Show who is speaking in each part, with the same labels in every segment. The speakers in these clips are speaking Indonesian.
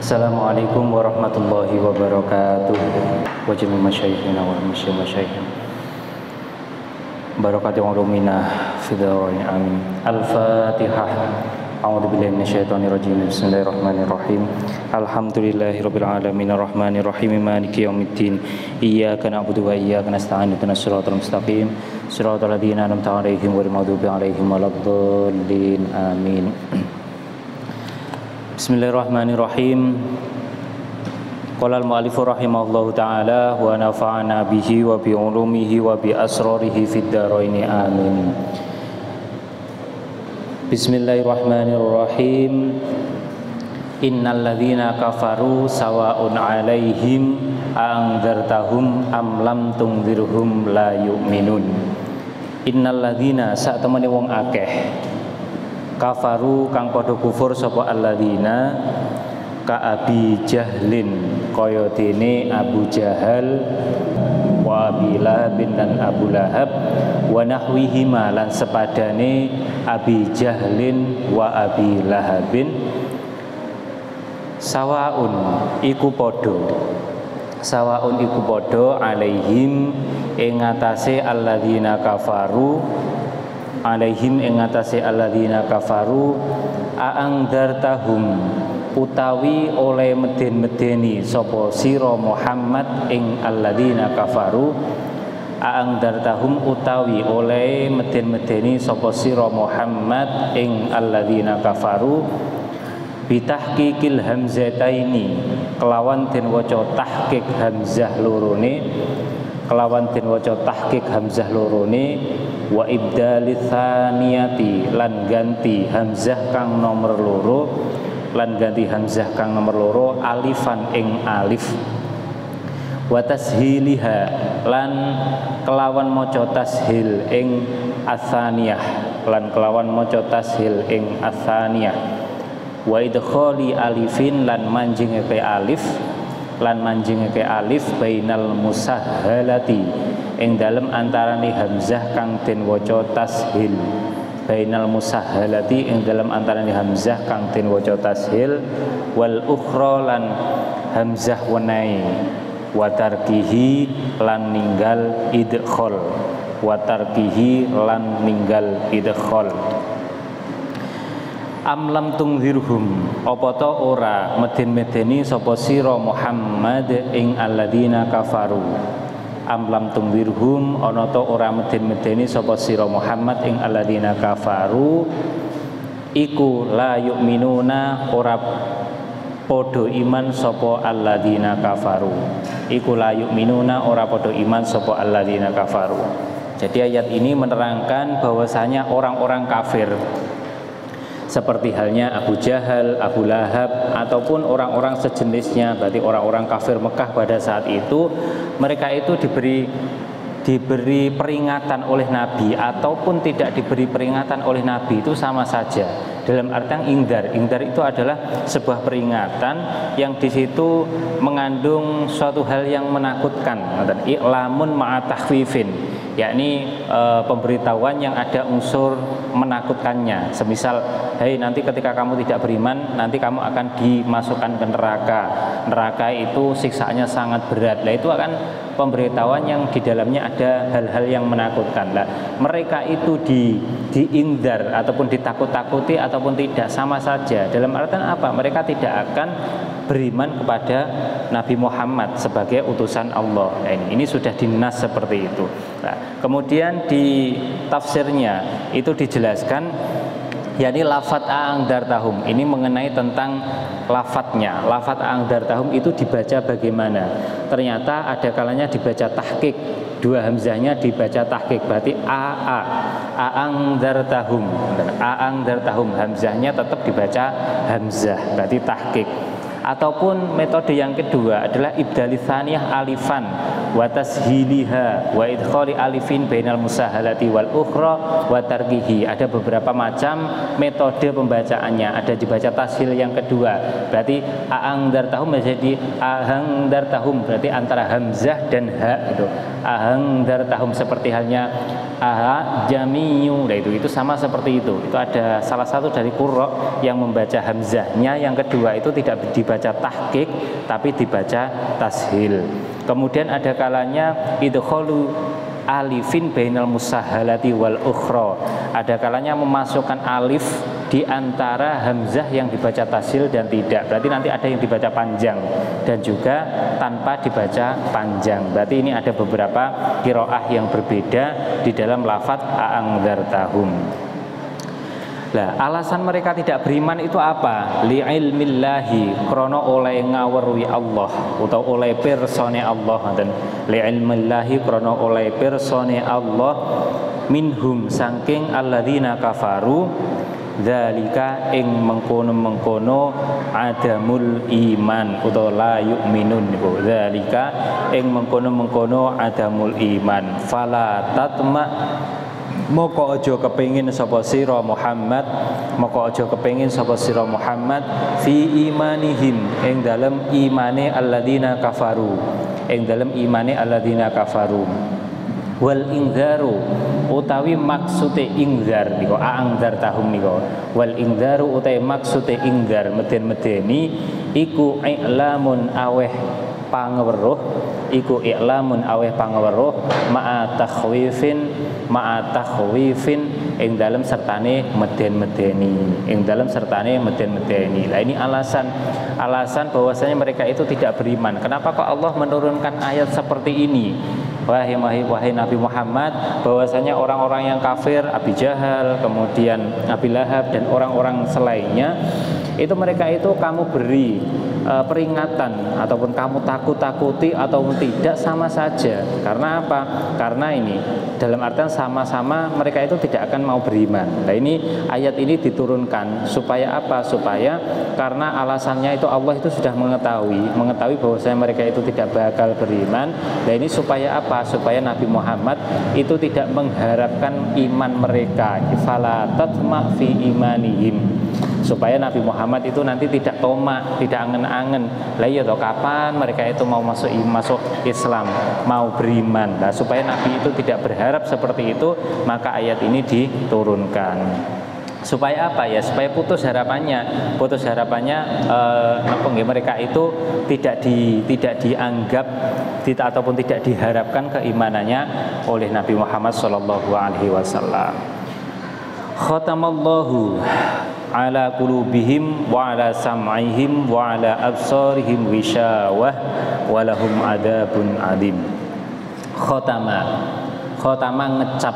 Speaker 1: Assalamualaikum warahmatullahi wabarakatuh. Wa jami masyayikhina wa masyayikhina barakatuh ulumina fidawani amin. Al-Fatihah. A'udzu billahi minasyaitonir rajim. Bismillahirrahmanirrahim. Alhamdulillahirabbil alamin arrahmanir rahim maliki yaumiddin. Iyyaka na'budu wa iyyaka nasta'in. Ihdinas siratal mustaqim. Siratal ladzina an'amta 'alaihim ghairil maghdubi 'alaihim waladdallin. Amin. Bismillahirrahmanirrahim. Qala al-mu'allifu rahimahullahu ta'ala wa nafa'ana bihi wa bi ulumihi wa bi asrarihi fid dharaini amin. Bismillahirrahmanirrahim. Innal ladzina kafaru sawa'un 'alaihim anzartahum am lam tunzirhum la yu'minun. Innal ladzina sak temene wong akeh kafaru kang padha kufur sapa alladzina ka Abi Jahlin kaya dene Abu Jahal wa Abi Lahab dan Abu Lahab wa nahwihima lan sepadane Abi Jahlin wa Abi Lahabin sawaun iku padha alaihim ing atase alladzina kafaru alaihim ing atase alladzina kafaru aangdartahum utawi oleh meden-medeni sapa sira Muhammad ing alladzina kafaru aangdartahum utawi oleh meden-medeni sapa sira Muhammad ing alladzina kafaru bitahqiqil hamzataini kelawan den waca tahqiq hamzah lorone wa ibdalits tsaniyati lan ganti hamzah kang nomor loro alifan ing alif wa tashiliha lan kelawan maca tashil ing atsaniyah wa idkhali alifin lan manjingake alif bainal musahhalati ing dalem antarane hamzah kang den waca tashil wal ukhra lan hamzah wenai wa tarkihi lan ninggal idkhal am lam tunzirhum apa ta ora meden-medeni sapa sira Muhammad ing alladzina kafaru am lam tunzirhum ana ta ora meden-medeni sapa sira Muhammad ing alladzina kafaru iku la yu'minuna ora padha iman sapa alladzina kafaru Jadi ayat ini menerangkan bahwasanya orang-orang kafir seperti halnya Abu Jahal, Abu Lahab ataupun orang-orang sejenisnya, berarti orang-orang kafir Mekah pada saat itu, mereka itu diberi peringatan oleh Nabi ataupun tidak diberi peringatan oleh Nabi itu sama saja. Dalam artian indar itu adalah sebuah peringatan yang di situ mengandung suatu hal yang menakutkan, i'lamun ma'a takhwifin, yakni pemberitahuan yang ada unsur menakutkannya. Semisal, hei nanti ketika kamu tidak beriman, nanti kamu akan dimasukkan ke neraka. Neraka itu siksaannya sangat berat. Nah, itu akan pemberitahuan yang di dalamnya ada hal-hal yang menakutkan. Nah, mereka itu diindar ataupun ditakut-takuti ataupun tidak sama saja. Dalam artian apa? Mereka tidak akan beriman kepada Nabi Muhammad sebagai utusan Allah. Nah, ini sudah dinas seperti itu. Nah, kemudian di tafsirnya itu dijelaskan, yakni lafadz a'angdartahum ini mengenai tentang lafadznya. Lafadz a'angdartahum itu dibaca bagaimana? Ternyata ada kalanya dibaca tahqiq, dua hamzahnya dibaca tahqiq, berarti a'angdartahum hamzahnya tetap dibaca hamzah, berarti tahqiq. Ataupun metode yang kedua adalah ibdalits tsaniyah alifan wa tashiliha wa idkhali alifin bainal musahalati wal ukhra wa tarkihi. Ada beberapa macam metode pembacaannya. Ada dibaca tashil yang kedua, berarti a'angdartahum menjadi ahangdartahum, berarti antara hamzah dan ha itu. Ahangdartahum seperti halnya jamiyu. Nah itu sama seperti itu. Itu ada salah satu dari qurra yang membaca hamzahnya, yang kedua itu tidak dibaca tahqiq tapi dibaca tashil. Kemudian ada kalanya idkhalu alifin bainal musahalati wal ukhra. Ada kalanya memasukkan alif di antara hamzah yang dibaca tashil dan tidak. Berarti nanti ada yang dibaca panjang dan juga tanpa dibaca panjang. Berarti ini ada beberapa qiraah yang berbeda di dalam lafaz a'angdzartahum. Lah, alasan mereka tidak beriman itu apa? Li ilmillahi, krana oleh ngaweruhi Allah atau oleh pirsane Allah. Dan li ilmillahi, krana oleh pirsane Allah, minhum saking alladzina kafaru, dzalika ing mengkono-mengkono adamul iman utawa la yu'minun niku. Dzalika ing mengkono-mengkono adamul iman. Fala tatma, moko aja kepengin sapa sira Muhammad, moko aja kepengin sapa sira Muhammad fi imanihim ing dalem imane alladzina kafaru, ing dalem imane alladzina kafaru. Wal ingdaru utawi maksude ingdar niku a'angdzartahum niku. Wal ingdaru utawi maksude ingdar meden-medeni iku i'lamun aweh pangeweruh, iku i'lamun aweh pangeweruh ma'a takhwifin ing dalem sertane meden-medeni, ing dalem sertane meden-medeni. Lah ini alasan bahwasanya mereka itu tidak beriman. Kenapa kok Allah menurunkan ayat seperti ini? Wahai Nabi Muhammad, bahwasanya orang-orang yang kafir, Abi Jahal, kemudian Abi Lahab dan orang-orang selainnya, itu mereka itu kamu beri peringatan ataupun kamu takut-takuti ataupun tidak sama saja. Karena apa? Karena ini dalam artian sama-sama mereka itu tidak akan mau beriman. Nah ini ayat ini diturunkan supaya apa? Supaya karena alasannya itu Allah itu sudah mengetahui bahwasanya mereka itu tidak bakal beriman. Nah ini supaya apa? Supaya Nabi Muhammad itu tidak mengharapkan iman mereka. Fala tatma fi imanihim, supaya Nabi Muhammad itu nanti tidak tomak, tidak angen-angen. Lah iya toh, kapan mereka itu mau masuk Islam, mau beriman. Nah, supaya Nabi itu tidak berharap seperti itu, maka ayat ini diturunkan. Supaya apa ya? Supaya putus harapannya mereka itu tidak dianggap ataupun tidak diharapkan keimanannya oleh Nabi Muhammad SAW. Khatamallahu ala qulubihim wa ala sam'ihim wa ala absarihim ghishawah wa lahum adzabun adzim. Khotama ngecap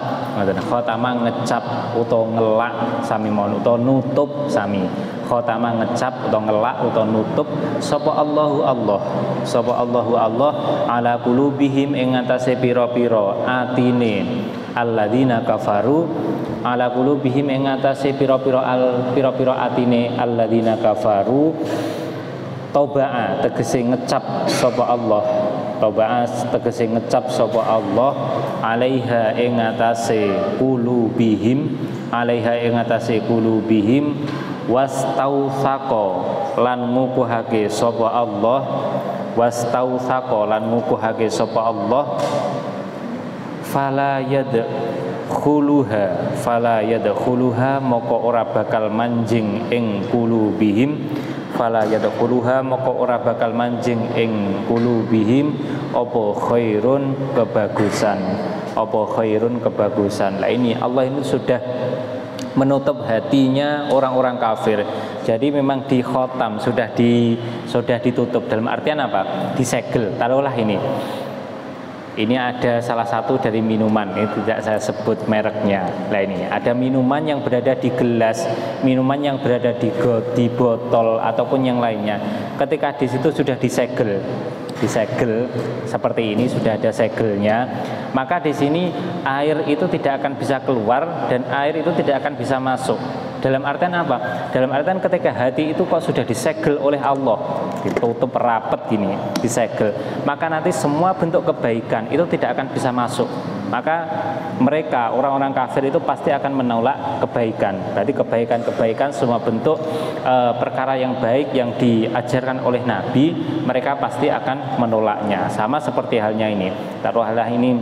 Speaker 1: utawa ngelak sami mon utawa nutup sami. Khotama ngecap utawa ngelak utawa nutup sapa Allahu Allah ala qulubihim ing atase pira-pira atine alladzina kafaru, ala qulubihim ing atase pira-pira atine alladzina kafaru. Tauba'a tegese ngecap sapa Allah, tauba'a tegese ngecap sapa Allah alaiha ing atase qulubihim, alaiha ing atase qulubihim, wastausaqa lan ngukuhake sapa Allah, wastausaqa lan ngukuhake sapa Allah, fala yadkhuluha moko ora bakal manjing ing qulubihim, fala yadkhuluha moko ora bakal manjing ing qulubihim apa khairun kebagusan. Lah ini Allah ini sudah menutup hatinya orang-orang kafir. Jadi memang di khotam sudah ditutup. Dalam artian apa? Disegel. Taruhlah ini ada salah satu dari minuman, ini tidak saya sebut mereknya. Nah ini ada minuman yang berada di gelas, minuman yang berada di botol ataupun yang lainnya. Ketika di situ sudah disegel seperti ini, sudah ada segelnya, maka di sini air itu tidak akan bisa keluar dan air itu tidak akan bisa masuk. Dalam artian apa? Dalam artian ketika hati itu kok sudah disegel oleh Allah, ditutup rapat gini, disegel, maka nanti semua bentuk kebaikan itu tidak akan bisa masuk. Maka mereka orang-orang kafir itu pasti akan menolak kebaikan. Berarti kebaikan-kebaikan, semua bentuk perkara yang baik yang diajarkan oleh Nabi, mereka pasti akan menolaknya. Sama seperti halnya ini. Taruhlah ini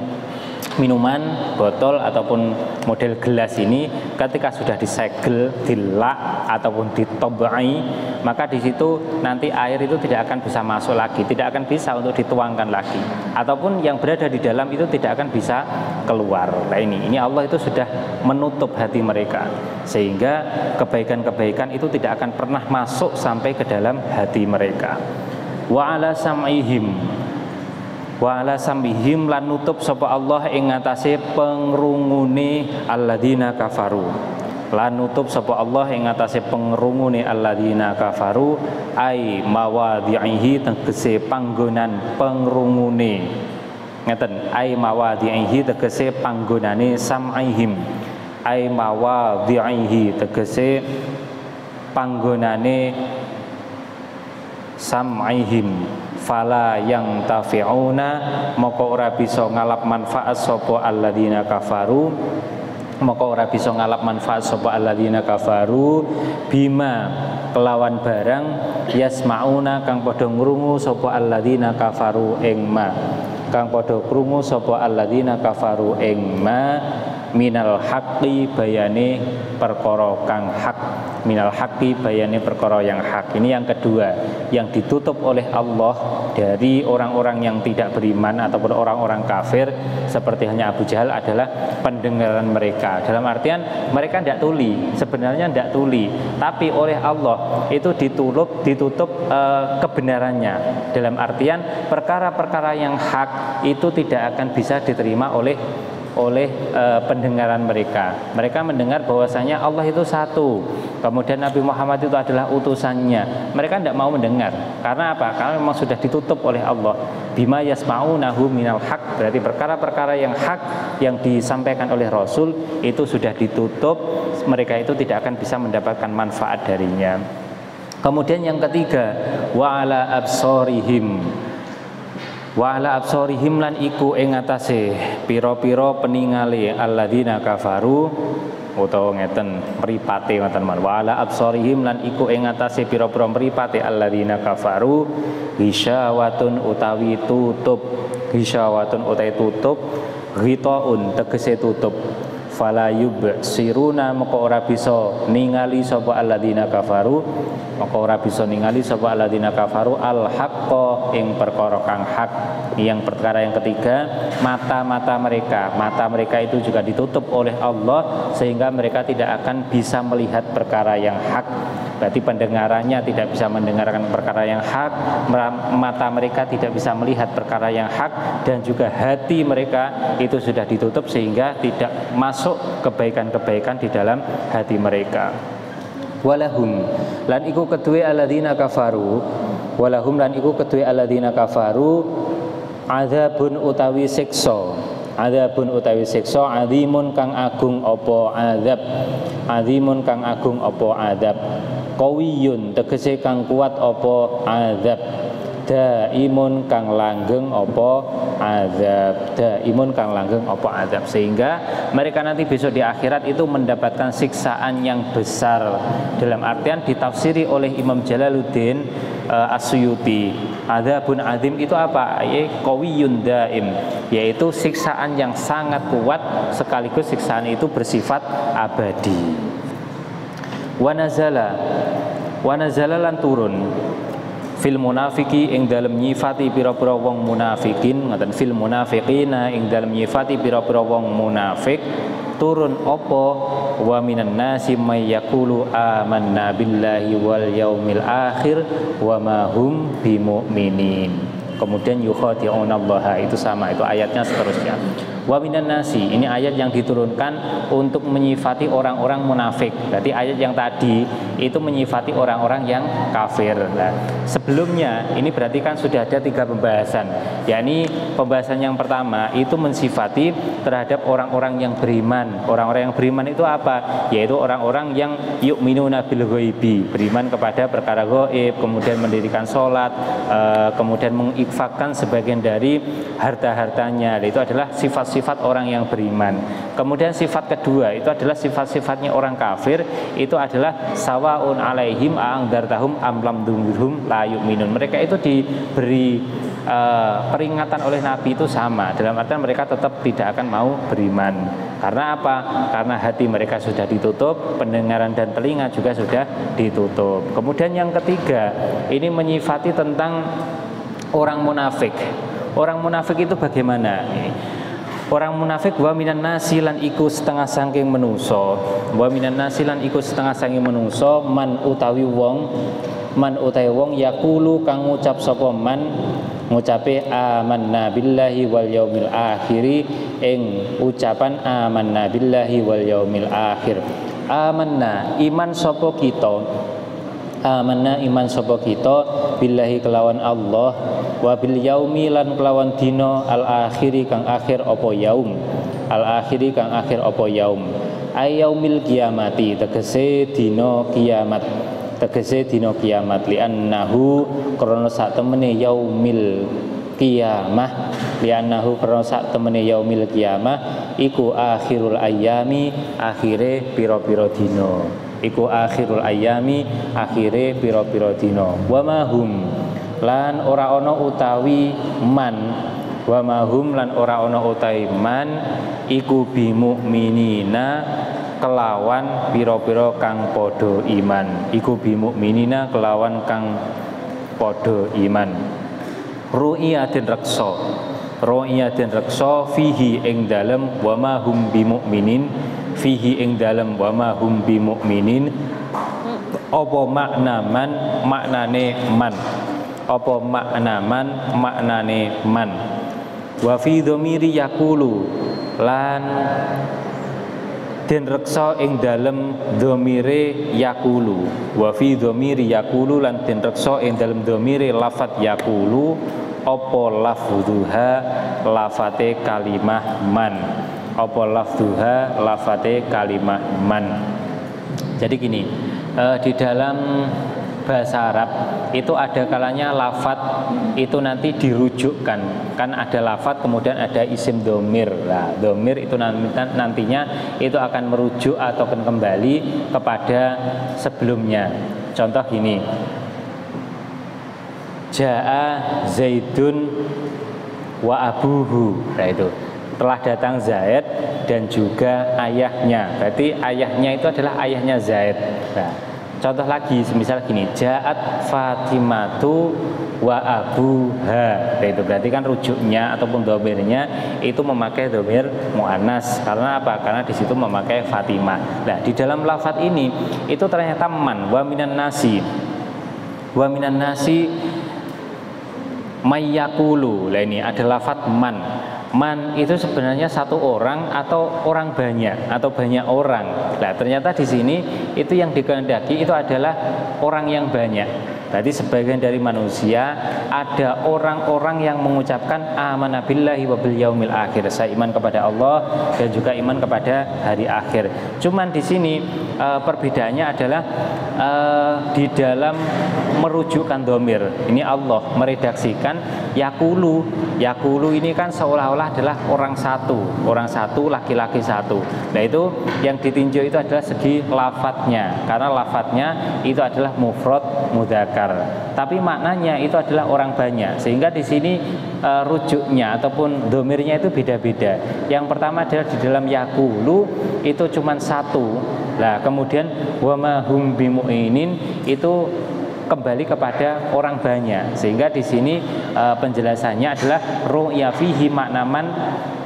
Speaker 1: minuman botol ataupun model gelas ini ketika sudah disegel, dilak ataupun ditobai, maka di situ nanti air itu tidak akan bisa masuk lagi, tidak akan bisa untuk dituangkan lagi, ataupun yang berada di dalam itu tidak akan bisa keluar. Nah ini Allah itu sudah menutup hati mereka sehingga kebaikan-kebaikan itu tidak akan pernah masuk sampai ke dalam hati mereka. Wa ala sam'ihim wa ala sam'ihim lan nutup sapa Allah ing ngatasé pengrungune alladzina kafaru. Lan nutup sapa Allah ing ngatasé pengrungune alladzina kafaru ai mawadhihi tegese panggonan pengrungune. Ngeten, ai mawadhihi tegese panggonane sam'ihim. Ai mawadhihi tegese panggonane sam'ihim. Fala yang tafi'una maka ora bisa ngalap manfaat sapa alladzina kafaru, maka ora bisa ngalap manfaat sapa alladzina kafaru bima kelawan barang yasmauna kang padha ngrungu sapa alladzina kafaru ing ma, kang padha krungu sapa alladzina kafaru ing ma minal haqqi bayane perkara kang hak, minal haqqi bayane perkara yang hak. Ini yang kedua yang ditutup oleh Allah dari orang-orang yang tidak beriman ataupun orang-orang kafir seperti halnya Abu Jahal adalah pendengaran mereka. Dalam artian mereka tidak tuli, sebenarnya tidak tuli, tapi oleh Allah itu ditutup kebenarannya. Dalam artian perkara-perkara yang hak itu tidak akan bisa diterima oleh pendengaran mereka. Mereka mendengar bahwasanya Allah itu satu, kemudian Nabi Muhammad itu adalah utusannya. Mereka tidak mau mendengar. Karena apa? Karena memang sudah ditutup oleh Allah. Bima yasma'unahu minal haq, berarti perkara-perkara yang hak yang disampaikan oleh Rasul itu sudah ditutup. Mereka itu tidak akan bisa mendapatkan manfaat darinya. Kemudian yang ketiga, wa ala absarihim, wa ala absarihim lan iku ing atase pira-pira peningale alladzina kafaru utawa ngeten mripate wonten man. Wa ala absarihim lan iku ing atase pira-pira mripate alladzina kafaru hisyawatun utawi tutup, hisyawatun utawi tutup, ghitaun tegese tutup. Fala yubsiruna maka ora bisa ningali sapa alladzina kafaru, maka ora bisa ningali sapa alladzina kafaru al haqqa ing perkara kang hak. Yang perkara yang ketiga, mata-mata mereka itu juga ditutup oleh Allah sehingga mereka tidak akan bisa melihat perkara yang hak. Berarti pendengarannya tidak bisa mendengarkan perkara yang hak, mata mereka tidak bisa melihat perkara yang hak, dan juga hati mereka itu sudah ditutup sehingga tidak masuk kebaikan-kebaikan di dalam hati mereka. Walahum lan iku kedue alladzina kafaru, walahum lan iku kedue alladzina kafaru adzabun utawi siksa, adzabun utawi siksa azimun kang agung apa azab, azimun kang agung apa azab, qawiyun tegese kang kuat apa azab, daimun kang langgeng apa azab, daimun kang langgeng apa azab, sehingga mereka nanti besok di akhirat itu mendapatkan siksaan yang besar. Dalam artian ditafsiri oleh Imam Jalaluddin As-Suyuti, adzabun azim itu apa? Qawiyun daim, yaitu siksaan yang sangat kuat sekaligus siksaan itu bersifat abadi. Wa nazala lan turun fil munafiki ing dalem nyifati pira-pira wong munafikin, ngaten fil munafiqina ing dalem nyifati pira-pira wong munafik, turun apa wa minan nasi may yaqulu amanna billahi wal yaumil akhir wa ma hum bimu'minin. Kemudian yukhadi'unallaha, itu sama, itu ayatnya seterusnya. Wa minan nasi, ini ayat yang diturunkan untuk menyifati orang-orang munafik. Berarti ayat yang tadi itu menyifati orang-orang yang kafir. Nah, sebelumnya ini berarti kan sudah ada 3 pembahasan. Yakni pembahasan yang pertama itu mensifati terhadap orang-orang yang beriman. Orang-orang yang beriman itu apa? Yaitu orang-orang yang yu'minuna bil ghaibi, beriman kepada perkara gaib, kemudian mendirikan sholat, kemudian mengikfakkan sebagian dari harta-hartanya. Itu adalah sifat-sifat orang yang beriman. Kemudian sifat kedua itu adalah sifat-sifatnya orang kafir, itu adalah sawaun alaihim a'angdartahum am lam tunzirhum la yu'minun. Mereka itu diberi peringatan oleh Nabi itu sama, dalam artian mereka tetap tidak akan mau beriman. Karena apa? Karena hati mereka sudah ditutup, pendengaran dan telinga juga sudah ditutup. Kemudian yang ketiga, ini menyifati tentang orang munafik. Orang munafik itu bagaimana? Orang munafik wa minan nasi lan iku setengah saking menuso. Wa minan nasi lan iku setengah saking menuso man utawi wong yaqulu kang ngucap sapa man ngucape amanna billahi wal yaumil akhiri ing ucapan amanna billahi wal yaumil akhir. Amanna iman sapa kita, amanna iman sapa kita billahi kelawan Allah, wa bil yaumi lan kelawan dina al akhiri kang akhir apa yaum, al akhiri kang akhir apa yaum, ayaumil kiamati tegese dina kiamat, tegese dina kiamat, li annahu krana sak temene yaumil kiamah, li annahu krana sak temene yaumil kiamah iku akhirul ayami akhire pira-pira dina, iku akhirul ayami akhire pira-pira dina. Wa mahum lan ora ana utawi man, wa mahum lan ora ana utawi man iku bimukminina kelawan pira-pira kang padha iman, iku bimukminina kelawan kang padha iman. Ru'iyatin reksa, ru'iyatin reksa fihi ing dalem wa mahum bimukminin, fihi ing dalem wa mahum bimukminin apa makna man, maknane man, apa makna man, maknane man. Wa fi dhamiri yaqulu lan den reksa ing dalem dhamire yaqulu, wa fi dhamiri yaqulu lan den reksa ing dalem dhamire lafat yaqulu apa lafdhuha lafate kalimah man, apa lafdhuha lafate kalimah man. Jadi gini, di dalam bahasa Arab itu ada kalanya lafat itu nanti dirujukkan, kan ada lafat kemudian ada isim domir. Nah, domir itu nantinya itu akan merujuk atau akan kembali kepada sebelumnya. Contoh gini, Ja'a Zaidun wa abuhu. Nah itu telah datang Zaid dan juga ayahnya. Berarti ayahnya itu adalah ayahnya Zaid. Nah, contoh lagi, semisal gini, Ja'at Fatimatu wa abuha. Nah, itu berarti kan rujuknya ataupun domirnya itu memakai domir mu'annas. Karena apa? Karena di situ memakai Fatimah. Nah, di dalam lafadz ini itu ternyata man, wa minan nasi. Wa minan nasi mayyakulu. Nah, ini ada lafadz man. Man itu sebenarnya satu orang atau orang banyak atau banyak orang. Nah, ternyata di sini itu yang dikehendaki itu adalah orang yang banyak. Berarti sebagian dari manusia ada orang-orang yang mengucapkan amanna billahi wa bil yaumil akhir, saya iman kepada Allah dan juga iman kepada hari akhir. Cuman di sini perbedaannya adalah di dalam merujukkan domir. Ini Allah meredaksikan yakulu. Yakulu ini kan seolah-olah adalah orang satu laki-laki satu. Nah, itu yang ditinjau itu adalah segi lafadznya, karena lafadznya itu adalah mufrad mudzakkar. Tapi maknanya itu adalah orang banyak, sehingga di sini rujuknya ataupun domirnya itu beda-beda. Yang pertama adalah di dalam yakulu itu cuma satu. Nah, kemudian wa ma hum bimu'inin itu kembali kepada orang banyak, sehingga di sini penjelasannya adalah ru'ya fihi maknaman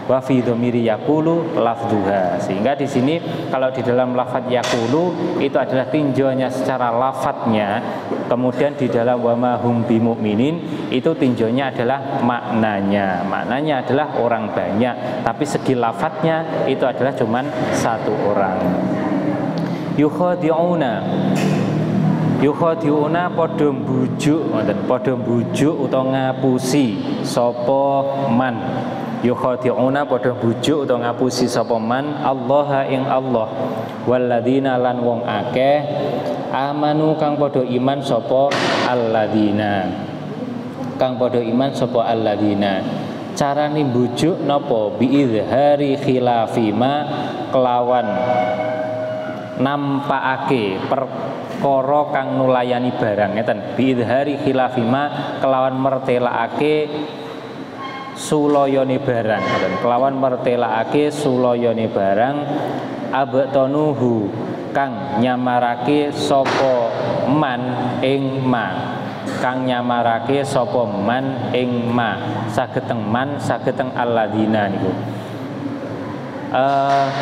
Speaker 1: wa fi dhamiri yaqulu lafdhuha. Sehingga di sini kalau di dalam lafadz yaqulu itu adalah tinjauannya secara lafadznya, kemudian di dalam wa ma hum bimu'minin itu tinjauannya adalah maknanya. Maknanya adalah orang banyak, tapi segi lafadznya itu adalah cuman satu orang. Yukhadi'una padha mbujuk utawa ngapusi sapa man. Yukhadi'una padha mbujuk utawa ngapusi sapa man Allah ing Allah, walladzina lan wong akeh amanu kang padha iman sapa alladzina, kang padha iman sapa alladzina. Carane mbujuk napa? Biizhari khilafima, kelawan nampakake perkara kang nulayani barang ngeten biidhari khilafima kelawan mertelaake sulayane barang kelawan mertelaake sulayane barang abtanuhu kang nyamarake sapa man ing ma kang nyamarake sapa man ing ma sageteng man sageteng alladzina niku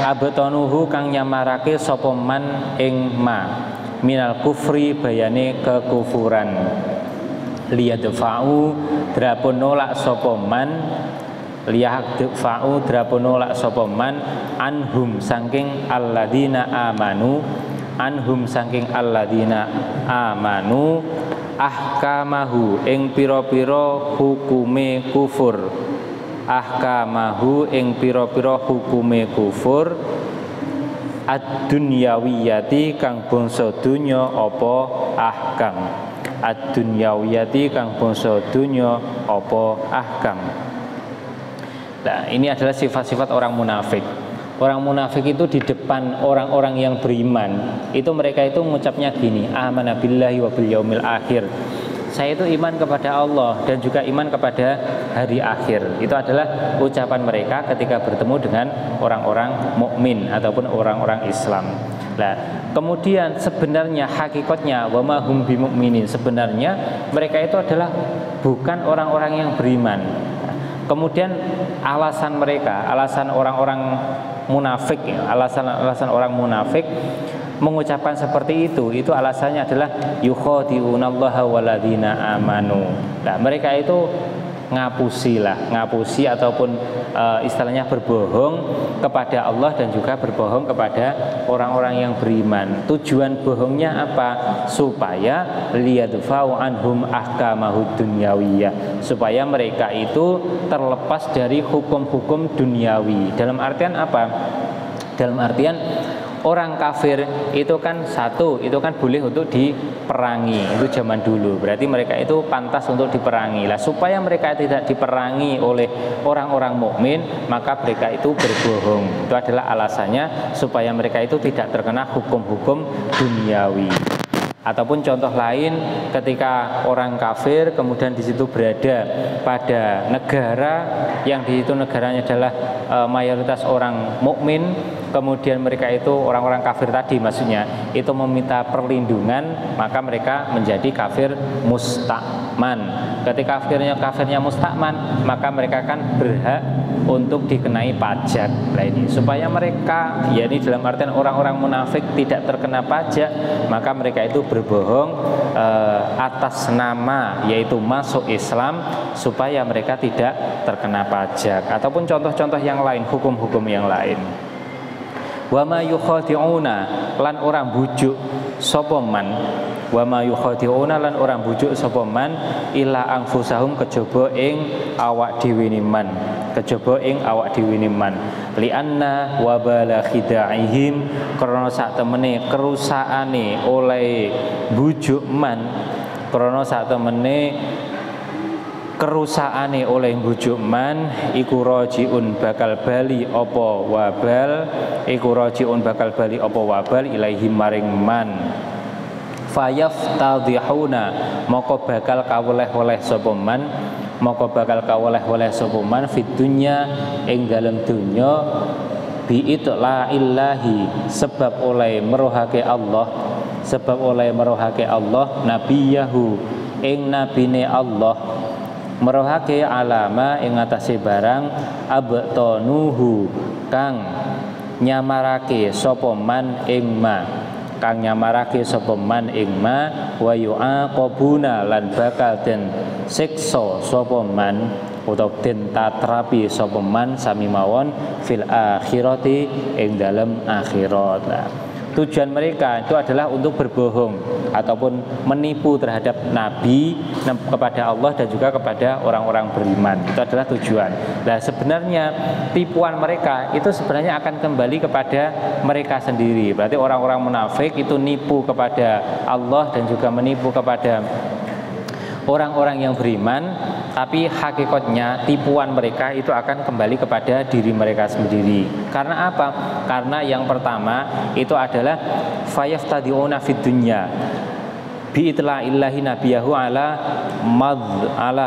Speaker 1: abtanuhu kang nyamarake sapa man ing ma minal kufri bayane kekufuran liyadfa'u drapun nolak sapa man liyadfa'u drapun nolak sapa man anhum saking alladzina amanu anhum saking alladzina amanu ahkamahu ing pira-pira hukume kufur ahkamahu ing pira-pira hukume kufur ad-dunyawiyati kang bangsa dunya apa ahkam ad-dunyawiyati kang bangsa dunya apa ahkam. Nah, ini adalah sifat-sifat orang munafik. Orang munafik itu di depan orang-orang yang beriman, itu mereka itu mengucapnya gini, amana billahi wa bil yaumil akhir. Saya itu iman kepada Allah dan juga iman kepada hari akhir. Itu adalah ucapan mereka ketika bertemu dengan orang-orang mukmin ataupun orang-orang Islam. Nah, kemudian sebenarnya hakikatnya wa ma hum bimu'minin, sebenarnya mereka itu adalah bukan orang-orang yang beriman. Kemudian alasan mereka, alasan orang-orang munafik, alasan orang munafik mengucapkan seperti itu alasannya adalah yukhadi'unallaha waladzina amanu. Nah, mereka itu ngapusi ataupun istilahnya berbohong kepada Allah dan juga berbohong kepada orang-orang yang beriman. Tujuan bohongnya apa? Supaya liyadfa'u anhum ahkamahud dunyawiyah, supaya mereka itu terlepas dari hukum-hukum duniawi. Dalam artian apa? Dalam artian orang kafir itu kan boleh untuk diperangi, itu zaman dulu. Berarti mereka itu pantas untuk diperangi. Lah supaya mereka tidak diperangi oleh orang-orang mukmin, maka mereka itu berbohong. Itu adalah alasannya supaya mereka itu tidak terkena hukum-hukum duniawi. Ataupun contoh lain, ketika orang kafir kemudian di situ berada pada negara yang di situ negaranya adalah mayoritas orang mukmin, kemudian mereka itu orang-orang kafir tadi maksudnya itu meminta perlindungan, maka mereka menjadi kafir mustakman. Ketika kafirnya mustakman, maka mereka kan berhak untuk dikenai pajak. Nah ini supaya mereka, yakni dalam artian orang-orang munafik tidak terkena pajak, maka mereka itu berbohong atas nama yaitu masuk Islam supaya mereka tidak terkena pajak. Ataupun contoh-contoh yang lain, hukum-hukum yang lain. Wa ma yukhadi'una lan orang bujuk sapa man, wa ma yukhadi'una lan orang bujuk sapa man illa anfusahum kejaba ing awak dhewe man, kejaba ing awak dhewe man lianna wa bala khida'ihim, karena sak temene kerusakane oleh bujuk man, karena sak temene kerusakane oleh bujuk man iku rajiun bakal bali apa wabal, iku rajiun bakal bali apa wabal ilaihim maring man fayaftadhihuna moko bakal kawoleh-oleh sapa man, moko bakal kawoleh-oleh sapa man fid dunya ing dalem dunya bi itla illahi sebab oleh merohake Allah, sebab oleh merohake Allah nabiyahu ing nabine Allah, merohake alama ing atase barang abtanuhu kang nyamarake sapa man ing ma, kang nyamarake sapa man ing ma wa yu'aqabuna lan bakal den siksa sapa man utawa den tatrapi sapa man sami mawon fil akhirati ing dalem akhirat. Tujuan mereka itu adalah untuk berbohong ataupun menipu terhadap Nabi, kepada Allah dan juga kepada orang-orang beriman. Itu adalah tujuan. Nah sebenarnya tipuan mereka itu sebenarnya akan kembali kepada mereka sendiri. Berarti orang-orang munafik itu nipu kepada Allah dan juga menipu kepada orang-orang yang beriman. tapi hakikatnya tipuan mereka itu akan kembali kepada diri mereka sendiri. Karena apa? Karena yang pertama itu adalah fayaftadiuna fid dunya bi itla'illahi nabiyahu ala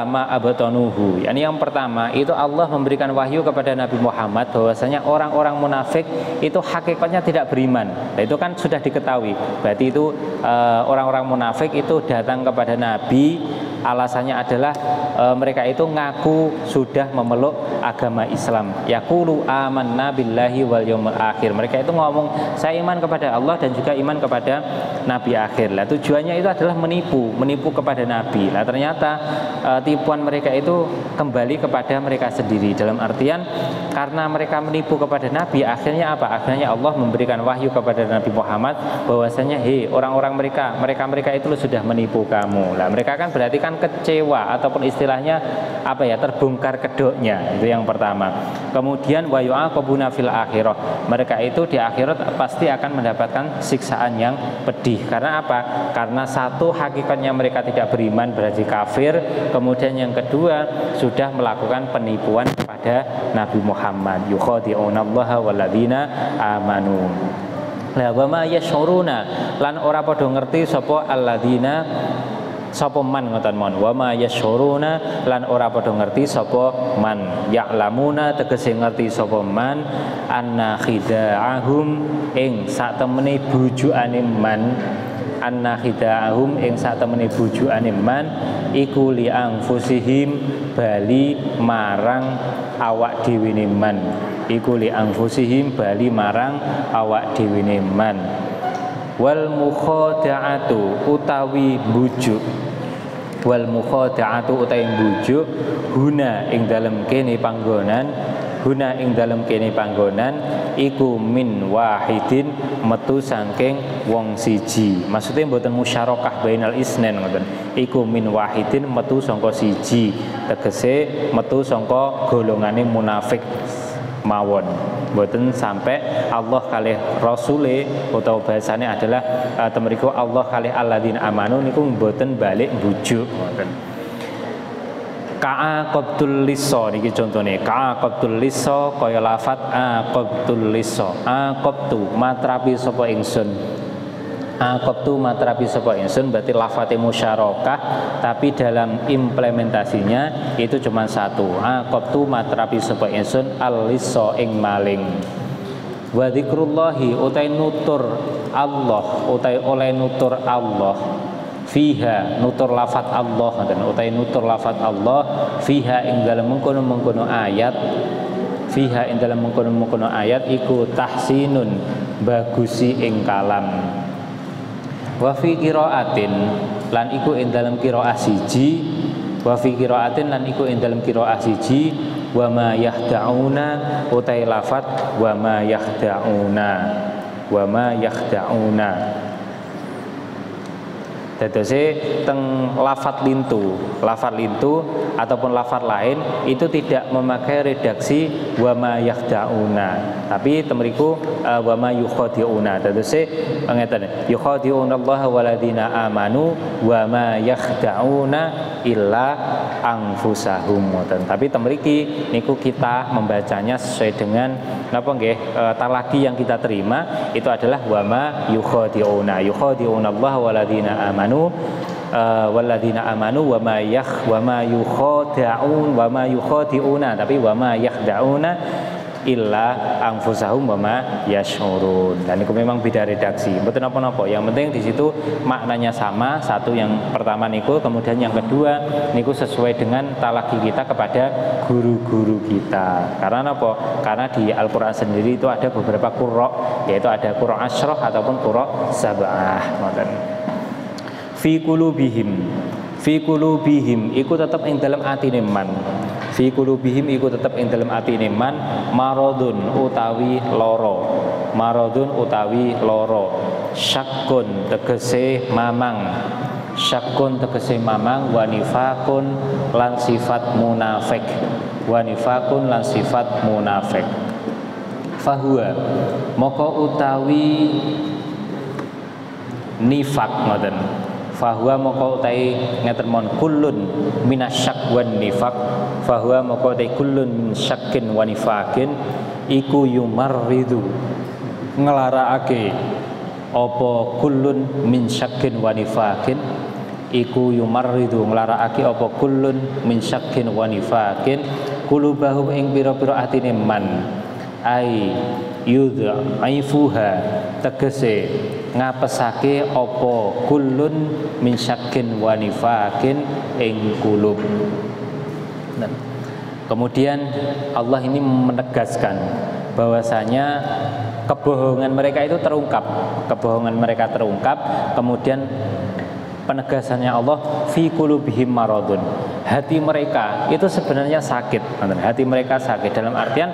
Speaker 1: ma abatanuhu. Yani yang pertama itu Allah memberikan wahyu kepada Nabi Muhammad bahwasanya orang-orang munafik itu hakikatnya tidak beriman. Nah, itu kan sudah diketahui. Berarti itu orang-orang munafik itu datang kepada Nabi, alasannya adalah mereka itu ngaku sudah memeluk agama Islam. Yaqulu amanna billahi wal yaumil akhir. Mereka itu ngomong saya iman kepada Allah dan juga iman kepada nabi akhir. Lah tujuannya itu adalah menipu kepada nabi. Lah ternyata tipuan mereka itu kembali kepada mereka sendiri. Dalam artian karena mereka menipu kepada nabi, akhirnya apa? Akhirnya Allah memberikan wahyu kepada Nabi Muhammad bahwasanya orang-orang mereka itu sudah menipu kamu. Lah mereka kan berarti kan kecewa ataupun istilahnya apa ya, terbongkar kedoknya. Itu yang pertama. Kemudian wa yu'aqabuna fil akhirah. Mereka itu di akhirat pasti akan mendapatkan siksaan yang pedih. Karena apa? Karena satu, hakikatnya mereka tidak beriman, berarti kafir. Kemudian yang kedua, sudah melakukan penipuan kepada Nabi Muhammad. Yukhadi'unallaha walladzina amanu. La wa ma yashuruna, lan ora padha ngerti sapa alladzina sapa man ngoten mon. Wa ma yashuruna, lan ora padha ngerti sapa man. Ya'lamuna tegese ngerti sapa man anna khida'ahum ing sak temene bujukane man. Anna khida'ahum ing sak temene bujukane man iku li anfusihim bali marang awak dhewe man. Iku li anfusihim bali marang awak dhewe man. Wal mukhada'atu utawi bujuk. Wal mukhada'atu utawi bujuk huna ing dalem kene panggonan. Huna ing dalem kene panggonan iku min wahidin metu saking wong siji. Maksudnya mboten musyarakah bainal isnen ngoten. Iku min wahidin metu sangka siji, tegese metu sangka golongane munafik mawon. Mboten sampai Allah kalih rasule utawa bahasane adalah temriku Allah kalih alladzina amanu niku mboten balik bujuk ngoten. Ka'aqabtul liso niki contone. Ka'aqabtul liso kaya lafat aqabtul liso. Aqabtu matrapi sapa ingsun. Aqabtu matrapi sapa ingsun berarti lafate musyarakah, tapi dalam implementasinya itu cuma satu. Aqabtu matrapi sapa ingsun al-liso ing maling. Wa dzikrullahi utai nutur Allah, utai oleh nutur Allah. Fiha nutur lafat Allah utai nutur lafat Allah fiha ing dalam mengkono ayat. Fiha ing dalam mengkono ayat iku tahsinun bagusi ing kalam. Wa fi qiraatin lan iku ing dalam qiraah siji. Wa fi qiraatin lan iku ing dalam qiraah siji. Wa ma yahda'una utai lafat wa ma yahda'una. Wa ma yahda'una. Dadose teng lafat lintu ataupun lafat lain itu tidak memakai redaksi wa ma yakhda'una, tapi temriku wa ma yukhadi'una. Dadose ngeten, yukhadi'unallaha waladina amanu wa ma yakhda'una illa anfusahum. Tapi temriki niku kita membacanya sesuai dengan napa nggih talaki yang kita terima itu adalah wa ma yukhadi'unallaha waladina amanu walladzina amanu wa ma yukhadi'un wa ma yukhadi'una, tapi wa ma yakhda'una illa anfusahum wa ma yash'urun. Dan itu memang beda redaksi. Mboten napa-napa. Yang penting di situ maknanya sama. Satu yang pertama niku, kemudian yang kedua niku sesuai dengan talaki kita kepada guru-guru kita. Karena apa? Karena di Al-Qur'an sendiri itu ada beberapa qurra, yaitu ada qurra asyrah ataupun qurra sab'ah. Ngoten. Fi qulubihim iku tetep ing dalam atine man. Fi qulubihim iku tetep ing dalam atine man maradun utawi lara. Syakkun tegese mamang. Wa nifakun lan sifat munafik. Fahuwa moko utawi nifak ngoten. fahuwa moko utai ngeten mon kullun minasyak wan nifaq, fahuwa moko utai kullun syakin wa nifaqin iku yumarridu nglarakake apa kullun min syakin wa nifaqin iku yumarridu nglarakake apa kullun min syakin wa nifaqin kulubahum ing pira-pira atine man ai yudhaifuha tegese ngapesake apa kullun min syakin wa nifaqin ing kulub. Kemudian Allah ini menegaskan bahwasanya kebohongan mereka itu terungkap, kemudian penegasannya Allah fi qulubihim maradun, hati mereka itu sebenarnya sakit. Hati mereka sakit dalam artian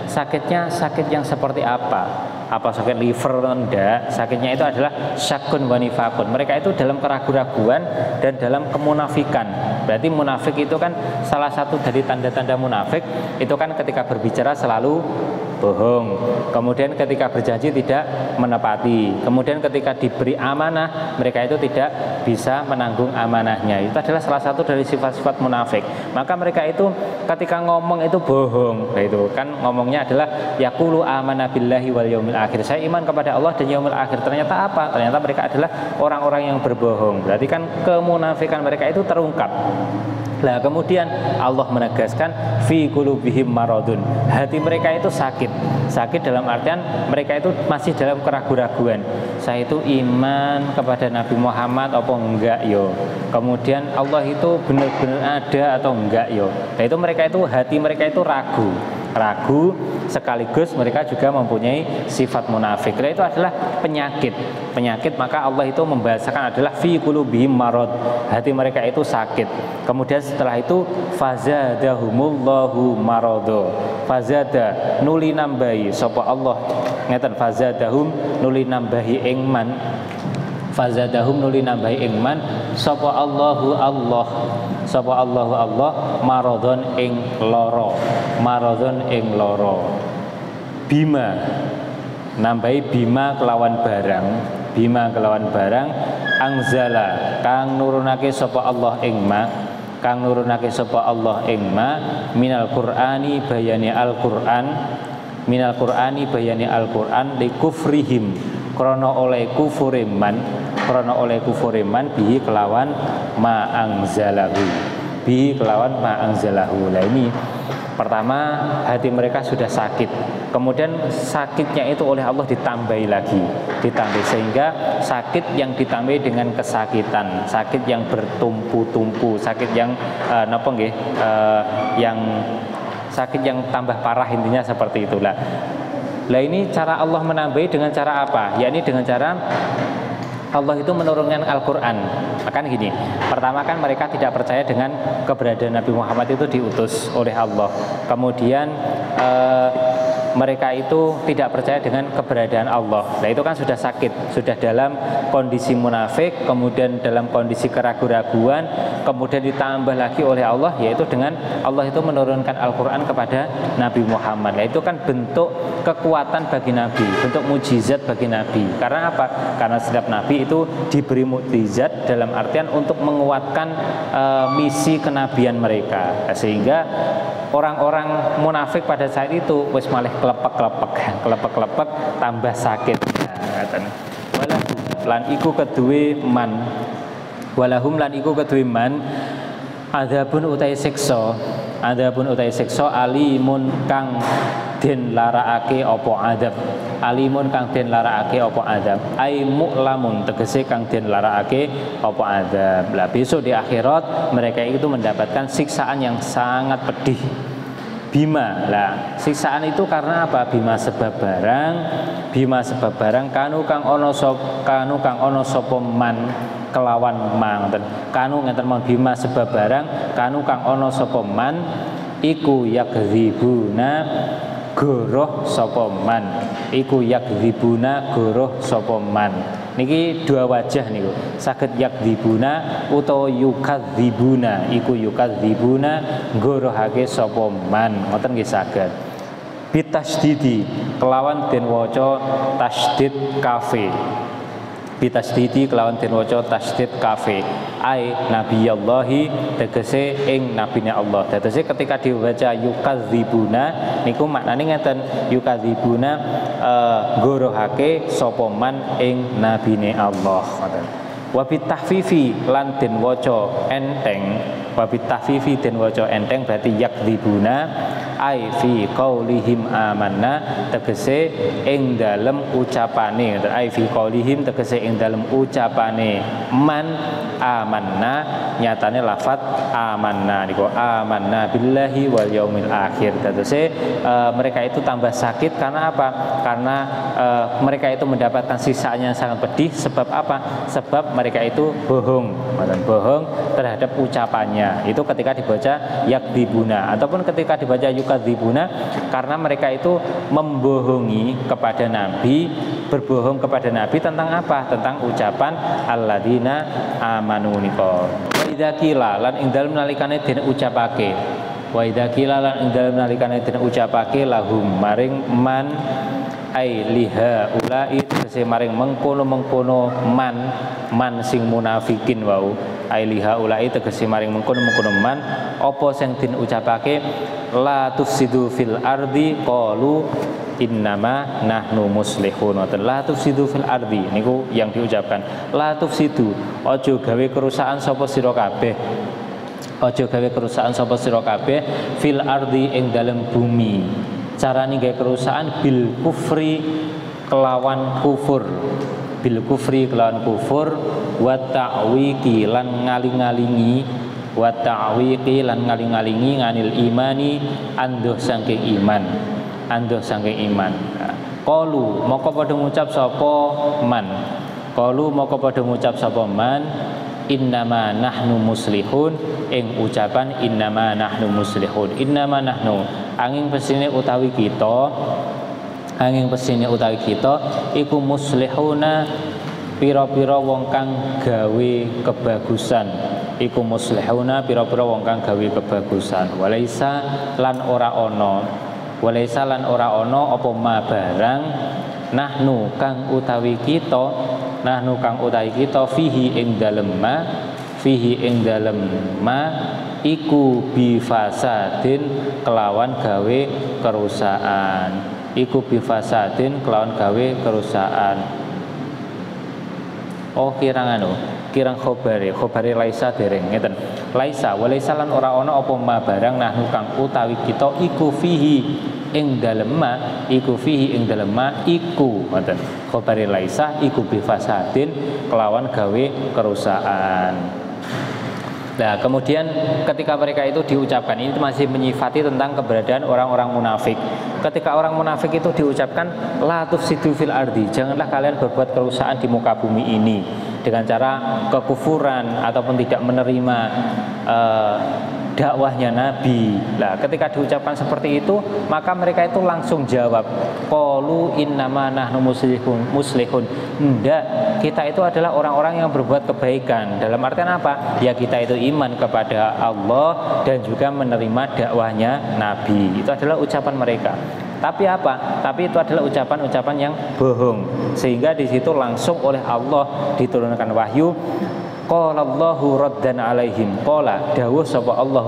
Speaker 1: sakitnya sakit yang seperti apa sakit liver enggak, sakitnya itu adalah syakun wa nifakun. Mereka itu dalam keraguan-raguan dan dalam kemunafikan. Berarti munafik itu kan salah satu dari tanda-tanda munafik itu kan ketika berbicara selalu bohong, kemudian ketika berjanji tidak menepati, kemudian ketika diberi amanah mereka itu tidak bisa menanggung amanahnya. Itu adalah salah satu dari sifat-sifat munafik. Maka mereka itu ketika ngomong itu bohong. Nah, itu kan ngomongnya adalah yaqulu amanna billahi wal yaumil akhir, saya iman kepada Allah dan yaumil akhir. Ternyata apa? Ternyata mereka adalah orang-orang yang berbohong. Berarti kan kemunafikan mereka itu terungkap. Nah, kemudian Allah menegaskan fi qulubihim maradun, hati mereka itu sakit dalam artian mereka itu masih dalam keraguan-raguan. Saya itu iman kepada Nabi Muhammad apa enggak yo? Kemudian Allah itu benar-benar ada atau enggak yo? Nah, itu mereka itu hati mereka itu ragu sekaligus mereka juga mempunyai sifat munafik. Nah, itu adalah penyakit, maka Allah itu membahasakan adalah fi qulubihim marad, hati mereka itu sakit. Kemudian setelah itu fazadahumullahu marado, fazada nuli nambahi sapa Allah ngeten, fazadahum nuli nambahi ingman, fazadahum nuli nambahi ingman sapa Allahu Allah maradon ing loro, bima nambahi bima kelawan barang angzala kang nurunake sapa Allah ing ma minal qur'ani bayani al-Qur'an li kufrihim krana oleh kufuriman bihi kelawan ma angzalahu. Lah ini pertama hati mereka sudah sakit, kemudian sakitnya itu oleh Allah ditambah sehingga sakit yang ditambah dengan kesakitan, sakit yang bertumpu-tumpu, sakit yang sakit yang tambah parah, intinya seperti itulah. Lah ini cara Allah menambahi dengan cara apa? Yakni dengan cara Allah itu menurunkan Al-Quran. Kan gini, pertama kan mereka tidak percaya dengan keberadaan Nabi Muhammad itu diutus oleh Allah. Kemudian mereka itu tidak percaya dengan keberadaan Allah. Nah, itu kan sudah sakit, sudah dalam kondisi munafik, kemudian dalam kondisi keraguan-raguan, kemudian ditambah lagi oleh Allah, yaitu dengan Allah itu menurunkan Al-Quran kepada Nabi Muhammad. Nah, itu kan bentuk kekuatan bagi Nabi, bentuk mukjizat bagi Nabi. Karena apa? Karena setiap Nabi itu diberi mukjizat dalam artian untuk menguatkan misi kenabian mereka, sehingga orang-orang munafik pada saat itu wis malih kelepek tambah sakit. Walahum lan iku kedue man adzabun utai siksa alimun kang den larakake apa adab ai mu'lamun tegese kang den larakake apa adab. Lah besok di akhirat mereka itu mendapatkan siksaan yang sangat pedih. Bima, lah siksaan itu karena apa? Bima sebab barang kanu kang ono sapa man kelawan mang kanu ngenten mon bima sebab barang kanu kang ono sapa man iku yakdzibuna goroh sapa man niki dua wajah niku, saged yakdzibuna utawa yukadzibuna, iku yukadzibuna gorohake sapa man, ngoten nggih saged. Bitasdidi kelawan den waca tasdid kafe, bitasdidi kelawan den waca tasdid kafe ai nabiyallahi tegese ing nabine Allah. Tegese ketika dibaca yukadzibuna niku maknane ngeten, yukadzibuna gorohake sapa man ing nabine Allah ngoten. Wa bitahfifi lan den waca enteng, wa bitahfifi den waca enteng berarti yakdzibuna ai fi qaulihim amanna tegese ing dalem ucapane, ai fi qaulihim tegese ing dalem ucapane man amanna nyatane lafat amanna niku amanna billahi wal yaumil akhir. Tegese mereka itu tambah sakit karena apa? Karena mereka itu mendapatkan siksaan yang sangat pedih. Sebab apa? Sebab mereka itu bohong terhadap ucapannya. Itu ketika dibaca yakdzibuna ataupun ketika dibaca yukadzibuna, karena mereka itu membohongi kepada Nabi, berbohong kepada Nabi tentang apa? Tentang ucapan alladzina amanu nika. Wa idza qila lan ing dalem nalikane den ucapake, wa idza qila lan ing dalem nalikane den ucapake lahum maring man ai liha ulai tegese maring mengkono-mengkono man sing munafikin wau, ai liha ulai tegese maring mengkono-mengkono man apa sing den ucapake la tufsidu fil ardi qalu innama nahnu muslihun. La tufsidu fil ardi niku yang diucapkan la tufsidu, aja gawe kerusakan sapa sira kabeh, aja gawe kerusakan sapa sira kabeh fil ardi ing dalem bumi. Carane gawe kerusakan bil kufri kelawan kufur, bil kufri kelawan kufur, wa ta'wiki lan ngaling-ngalingi, wa ta'wiki lan ngaling-ngalingi nganil imani anduh saking iman, anduh saking iman. Qalu moko padha ngucap sapa man, qalu moko padha ngucap sapa man innama nahnu muslihun ing ucapan innama nahnu muslihun. Innama nahnu angin pesine utawi kita, angin pesine utawi kita iku muslihuna pira-pira wong kang gawe kebagusan, iku muslihuna pira-pira wong kang gawe kebagusan. Walaisa lan ora ana, walaisa lan ora ana apa ma barang nahnu kang utawi kita, nahnu kang utawi kita fihi ing dalem ma, fihi ing dalem ma iku bifasadin kelawan gawe kerusakan, iku bifasadin kelawan gawe kerusakan. Oh kirang anu, kirang khobare laisa dereng ngeten. Laisa walaisa lan ora ana apa ma barang nahnu kang utawi kita iku fihi ing dalem ma, iku fihi ing dalem ma iku ngoten. Khobare laisa iku bifasadin kelawan gawe kerusakan. Nah, kemudian ketika mereka itu diucapkan, ini masih menyifati tentang keberadaan orang-orang munafik. Ketika orang munafik itu diucapkan la tufsidu fil ardi, janganlah kalian berbuat kerusakan di muka bumi ini dengan cara kekufuran ataupun tidak menerima dakwahnya Nabi. Nah, ketika diucapkan seperti itu, maka mereka itu langsung jawab, qalu innama nahnu muslihun. Enggak, kita itu adalah orang-orang yang berbuat kebaikan. Dalam artian apa? Ya kita itu iman kepada Allah dan juga menerima dakwahnya Nabi. Itu adalah ucapan mereka. Tapi apa? Tapi itu adalah ucapan-ucapan yang bohong. Sehingga di situ langsung oleh Allah diturunkan wahyu. Qala Allahu raddan alaihim. Qala dawuh sapa Allah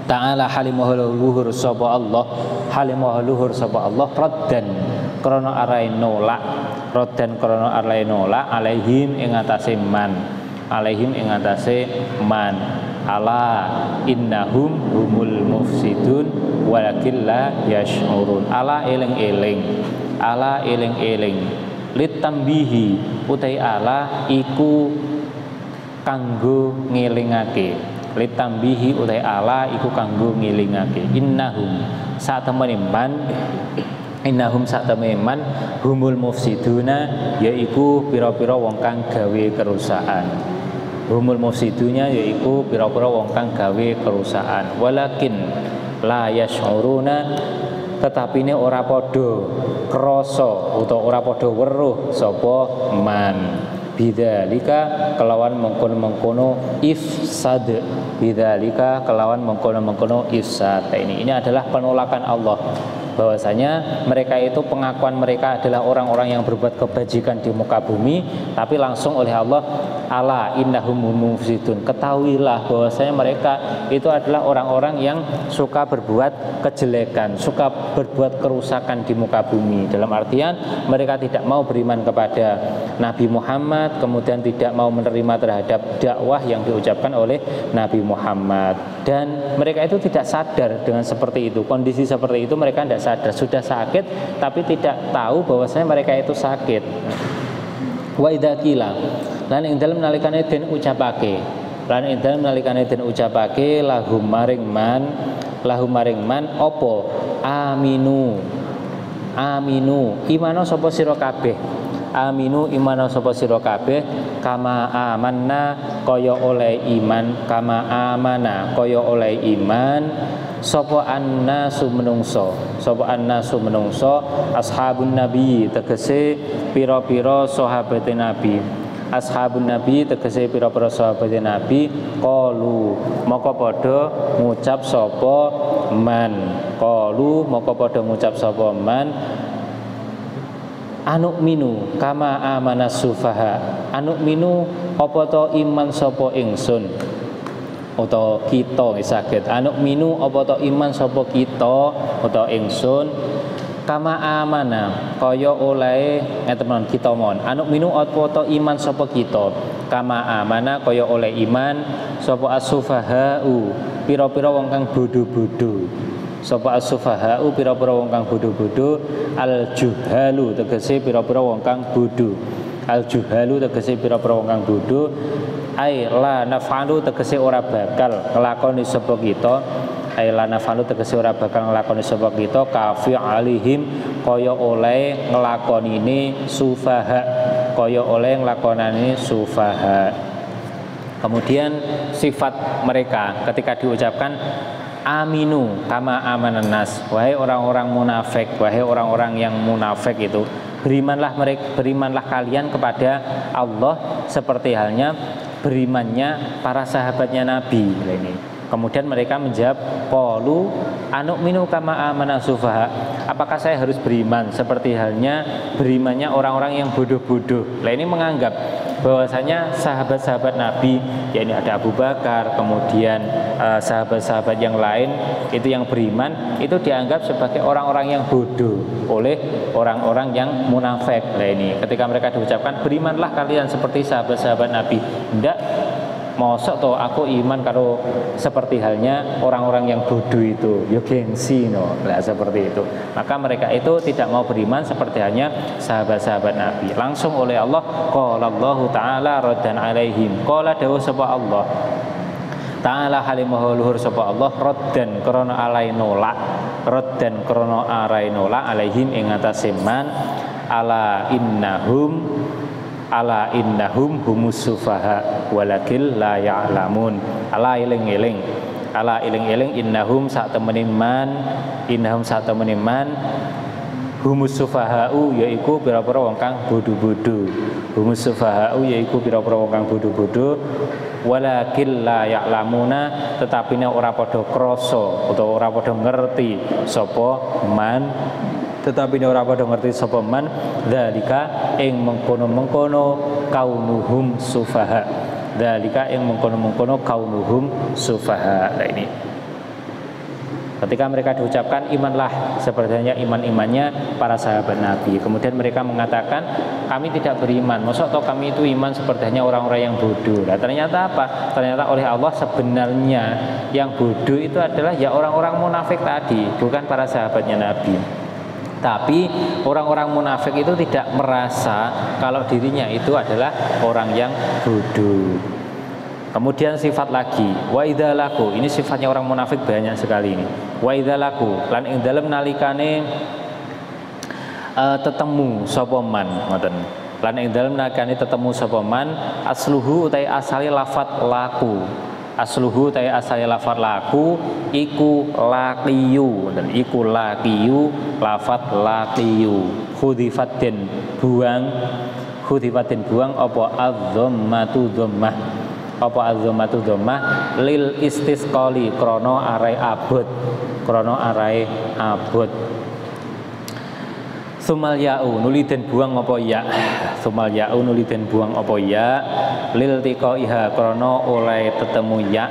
Speaker 1: Ta'ala halimahu luhur sapa Allah, halimahu luhur sapa Allah raddan krana arai nolak, raddan krana arai nolak alaihim ing atase man, alaihim ing atase man. Ala innahum humul mufsidun walakin la yash'urun. Ala eling-eling, ala eling-eling litambihi utai ala iku kanggo ngelingake, litambihi utai ala iku kanggo ngelingake. Innahum satemene man, innahum satemene man humul mufsiduna yaiku pira-pira wong kang gawe kerusakan. Humul mufsidunya yaiku pira-pira wong kang gawe kerusakan. Walakin la yash'uruna, tetapi ini ora padha krasa utawa ora padha weruh sapa man. Bidzalika kelawan mengkono-mengkono ifsad, bidzalika kelawan mengkono-mengkono ifsad. Ini adalah penolakan Allah. bahwasanya mereka itu pengakuan mereka adalah orang-orang yang berbuat kebajikan di muka bumi, tapi langsung oleh Allah, ala innahum mufsidun, ketahuilah bahwasanya mereka itu adalah orang-orang yang suka berbuat kejelekan, suka berbuat kerusakan di muka bumi. Dalam artian mereka tidak mau beriman kepada Nabi Muhammad, kemudian tidak mau menerima terhadap dakwah yang diucapkan oleh Nabi Muhammad, dan mereka itu tidak sadar dengan seperti itu. Kondisi seperti itu mereka tidak sadar, sudah sakit tapi tidak tahu bahwasanya mereka itu sakit. Wa idza qila, lan ing dalem nalikane den ucapake, lan ing dalem nalikane den ucapake lahum maring man apa aminu imano sapa sira kabeh, aminu imano sapa sira kabeh, kama amanna kaya oleh iman, kama amana kaya oleh iman sapa annasu menungso, sapa annasu menungso, ashabun nabi tegese pira-pira sahabate nabi, ashabun nabi tegese pira-pira sahabate nabi, qalu maka padha ngucap sapa man, qalu maka padha ngucap sapa man, anuk minu kama amana sufaha, anuk minu apa to iman sapa ingsun utawa kita saged, anuk minu apa to iman sapa kita utawa ingsun, kama amana kaya oleh ngeten kita mon, anuk minu apa to iman sapa kita, kama amana kaya oleh iman sapa as-sufahau pira-pira wong kang bodho-bodho, sapa as-sufahau pira-pira wong kang bodho-bodho, al-juhalu tegese pira-pira wong kang bodho, al-juhalu tegese pira-pira wong kang bodho, ai la nafalu tegese ora bakal nglakoni sapa kita, ai la nafalu tegese ora bakal nglakoni sapa kita, kafi alihim kaya oleh nglakonine sufaha, kaya oleh nglakonane sufaha. Kemudian sifat mereka ketika diucapkan aminu kama amanan nas, wahai orang-orang munafik, wahai orang-orang yang munafik itu, berimanlah kalian kepada Allah seperti halnya berimannya para sahabatnya Nabi ini. Kemudian mereka menjawab, qalu anu'minu kama amana sufaha, apakah saya harus beriman seperti halnya berimannya orang-orang yang bodoh-bodoh. Lah ini menganggap bahwasanya sahabat-sahabat Nabi, yakni ada Abu Bakar, kemudian sahabat-sahabat yang lain itu yang beriman itu dianggap sebagai orang-orang yang bodoh oleh orang-orang yang munafik. Nah ini ketika mereka diucapkan berimanlah kalian seperti sahabat-sahabat Nabi, ndak mosok toh aku iman karo seperti halnya orang-orang yang bodoh itu, yo gengsi no lah seperti itu. Maka mereka itu tidak mau beriman seperti halnya sahabat-sahabat Nabi. Langsung oleh Allah, qala Allah taala raddan alaihim, qala dawuh sapa Allah taala halimah luhur sapa Allah, raddan krana alai nolak, raddan krana arai nolak alaihim ing atase man, ala innahum humus sufaha walakil la ya'lamun, ala eling-eling, ala eling-eling, innahum sak temene man, innahum sak temene man, humus sufahau yaiku pira-pira wong kang bodho-bodho, humus sufahau yaiku pira-pira wong kang bodho-bodho, walakil la ya'lamuna tetapine ora padha krasa utawa ora padha ngerti sapa man, tetapi ora padha ngerti sapa man, dzalika ing mengkono-mengkono kaunuhum sufaha, dzalika ing mengkono-mengkono kaunuhum sufaha. Nah ini ketika mereka diucapkan imanlah sepertinya iman-imannya para sahabat Nabi, kemudian mereka mengatakan kami tidak beriman, maksud atau kami itu iman sepertinya orang-orang yang bodoh. Nah ternyata apa? Ternyata oleh Allah sebenarnya yang bodoh itu adalah ya orang-orang munafik tadi, bukan para sahabatnya Nabi. Tapi orang-orang munafik itu tidak merasa kalau dirinya itu adalah orang yang bodoh. Kemudian sifat lagi, wa idza laku, ini sifatnya orang munafik banyak sekali ini. Wa idza laku, lan ing dalem nalikane tetemu sapa man, ngoten. Lan ing dalem nalikane tetemu sapa man, asluhu utai asale lafat laku. Asluhu tay asale lafat laku iku laqiyu, dan iku laqiyu lafat laqiyu, khudifatin buang, khudifatin buang apa adzammatu dhammah, apa adzammatu dhammah lil istisqali krana arai abot, krana arai abot. Sumal ya'u nuli den buang apa ya. Sumal ya'u nuli den buang apa ya. Lil tiqaiha krana oleh tetemu ya.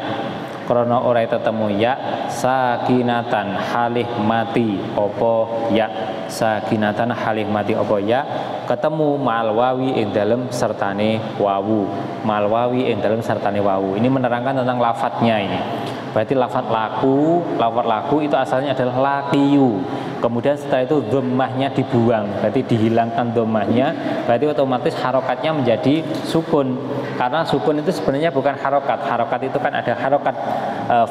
Speaker 1: Krana oleh tetemu ya sakinatan halih mati apa ya. Sakinatan halih mati apa ya. Ketemu ma'al wawi ing dalem sertane wawu. Ma'al wawi ing dalem sertane wawu. Ini menerangkan tentang lafadznya ini. Berarti lafadz laku itu asalnya adalah laqiyu. Kemudian setelah itu dhammahnya dibuang, berarti dihilangkan dhammahnya, berarti otomatis harokatnya menjadi sukun. Karena sukun itu sebenarnya bukan harokat. Harokat itu kan ada harokat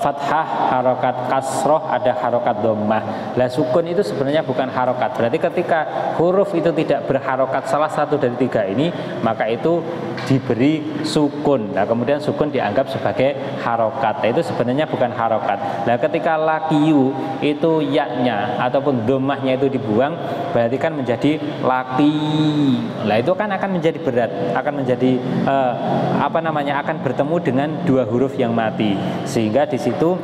Speaker 1: fathah, harokat kasroh, ada harokat dhammah. Lah sukun itu sebenarnya bukan harokat. Berarti ketika huruf itu tidak berharokat salah satu dari tiga ini, maka itu diberi sukun. Nah kemudian sukun dianggap sebagai harokat. Nah, itu sebenarnya bukan harokat. Nah ketika lakiyu itu yaknya ataupun dhammahnya itu dibuang, berarti kan menjadi laki. Nah itu kan akan menjadi berat, akan menjadi akan bertemu dengan dua huruf yang mati, sehingga di situ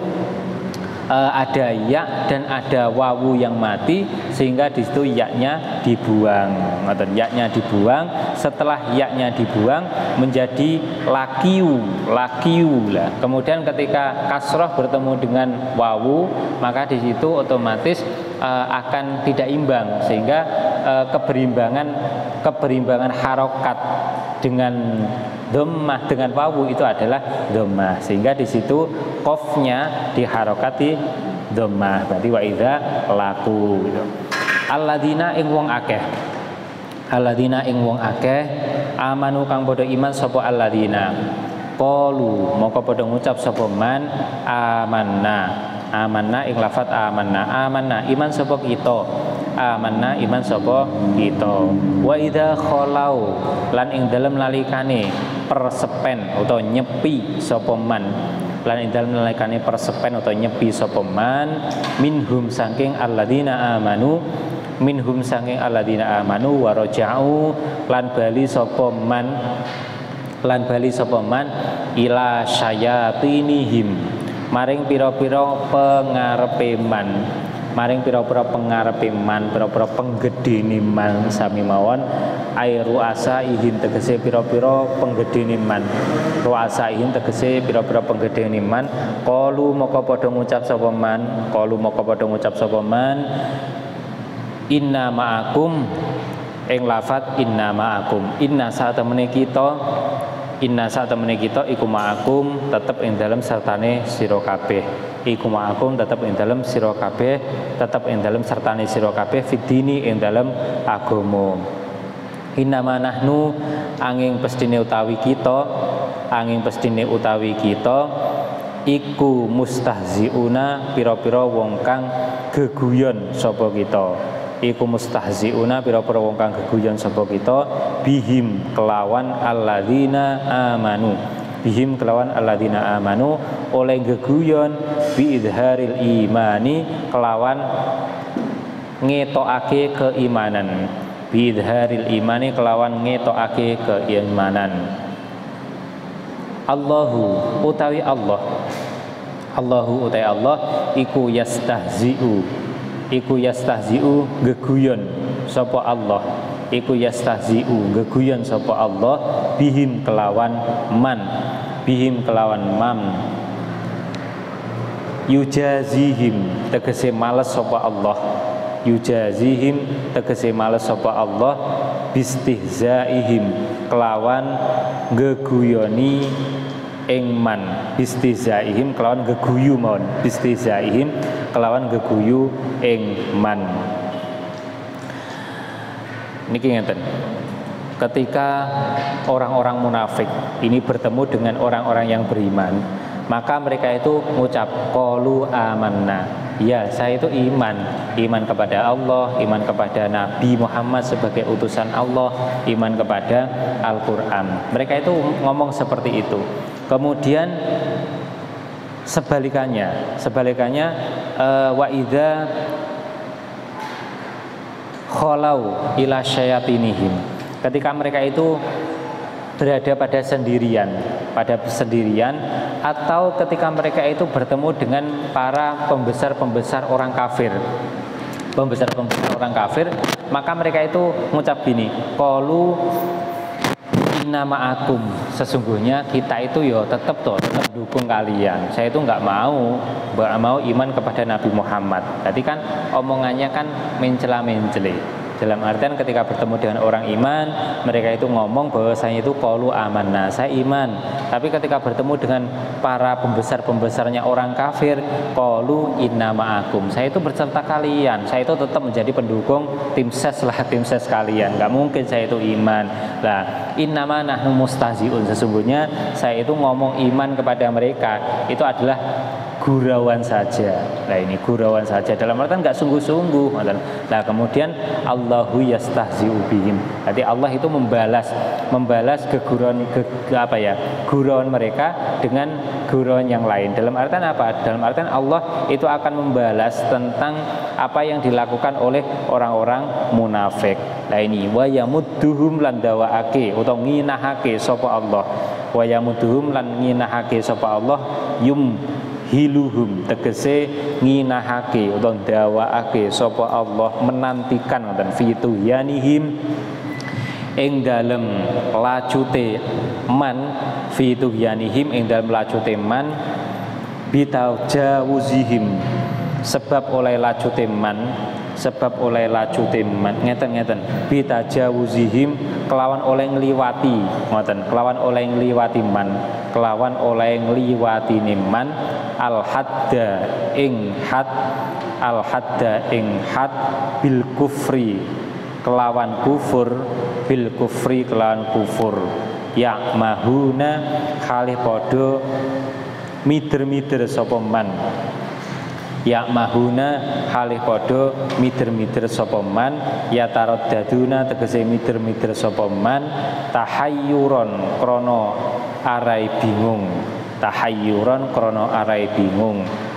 Speaker 1: ada ya dan ada wawu yang mati, sehingga di situ yaknya dibuang. Yaknya dibuang, setelah yaknya dibuang menjadi lakiu lah. Kemudian ketika kasroh bertemu dengan wawu, maka di situ otomatis akan tidak imbang, sehingga keberimbangan harokat dengan dhammah dengan wawu itu adalah dhammah, sehingga di situ qafnya diharokati dhammah. Berarti wa idza laku gitu. Alladzina ing wong akeh. Alladzina ing wong akeh amanu kang padha iman sapa alladzina. Qalu moko padha ngucap sapa man amanna. Amanna ing lafat amanna iman sapa kita. Amanna iman sapa kita. Wa idza khalau lan ing dalem nalikane persepen utawa nyepi sapa man. Lan ing dalem nalikane persepen utawa nyepi sapa man minhum saking alladzina amanu. Minhum saking alladzina amanu wa raja'u lan bali sapa man ila syayatinihim maring pira-pira pengarepe man, maring pira-pira pengarepe man, pira-pira penggedene man sami mawon. Ruasa ihin tegese pira-pira penggedene man, ruasa ihin tegese pira-pira penggedene man. Qalu moko padha ngucap sapa man inna ma'akum ing lafat inna ma'akum. Inna saat temene kita iku ma'akum tetep ing dalem sertane sira kabeh. Iku ma'akum tetep ing dalem sira kabeh, tetep ing dalem sertane sira kabeh fidini ing dalem agama. Inna ma nahnu angin pestine utawi kita iku mustahziuna pira-pira wong kang geguyon sapa kita. Iku mustahziuna pira-pira wong kang geguyon sapa kita bihim kelawan alladzina amanu oleh geguyon bi idharil imani kelawan ngetokake keimanan. Bi idharil imani kelawan ngetokake keimanan. Allahu utawi Allah iku yastahzi'u geguyon sapa Allah. Iku yastahzi'u geguyon sapa Allah bihim kelawan man. Yujazihim tegese males sapa Allah. Bistihzaihim kelawan geguyoni ing man. Bistihzaihim kelawan geguyu mawon. Bistihzaihim kelawan geguyu ing man. Niki ngeten. Ketika orang-orang munafik ini bertemu dengan orang-orang yang beriman, maka mereka itu mengucap qalu amanna. Ya, saya itu iman kepada Allah, iman kepada Nabi Muhammad sebagai utusan Allah, iman kepada Al-Qur'an. Mereka itu ngomong seperti itu. Kemudian sebalikannya wa idza khalau ila syayatinihim, ketika mereka itu berada pada sendirian atau ketika mereka itu bertemu dengan para pembesar-pembesar orang kafir pembesar-pembesar orang kafir, maka mereka itu mengucap gini, qalu inna ma'akum, sesungguhnya kita itu ya tetap dukung kalian. Saya itu nggak mau iman kepada Nabi Muhammad. Tadi kan omongannya kan mencela-mencele. Dalam artian ketika bertemu dengan orang iman, mereka itu ngomong bahwasanya itu qalu amanna, saya iman. Tapi ketika bertemu dengan para pembesar-pembesarnya orang kafir, qalu inna ma'akum, saya itu berserta kalian. Saya itu tetap menjadi pendukung tim ses kalian. Nggak mungkin saya itu iman. Lah, innama nahnu mustahzi'un, sesungguhnya saya itu ngomong iman kepada mereka itu adalah gurauan saja. Nah ini gurauan saja, dalam artian nggak sungguh-sungguh. Nah kemudian Allahu yastahzi'u bihim, jadi Allah itu membalas gurauan mereka dengan gurauan yang lain. Dalam artian apa? Dalam artian Allah itu akan membalas tentang apa yang dilakukan oleh orang-orang munafik. Nah ini wa yamudduhum lan dawaake utawa nginahake sapa Allah, wa yamudduhum lan nginahake sapa Allah hiluhum, tegese nginahake utawa dawaake sapa Allah, menantikan ngoten fituyanihim ing dalem lacute man, fituyanihim ing dalem lacute man bitajawuzihim, sebab oleh lacute man ngeten bitajawuzihim, kelawan oleh ngliwati ngoten, kelawan oleh ngliwati man al hadda ing had bil kufri kelawan kufur ya mahuna kalih padha mider-mider sapa man, ya mahuna halih padha mider-mider sapa man, ya taraddaduna tegese mider-mider sapa man, tahayyuron krana arai bingung,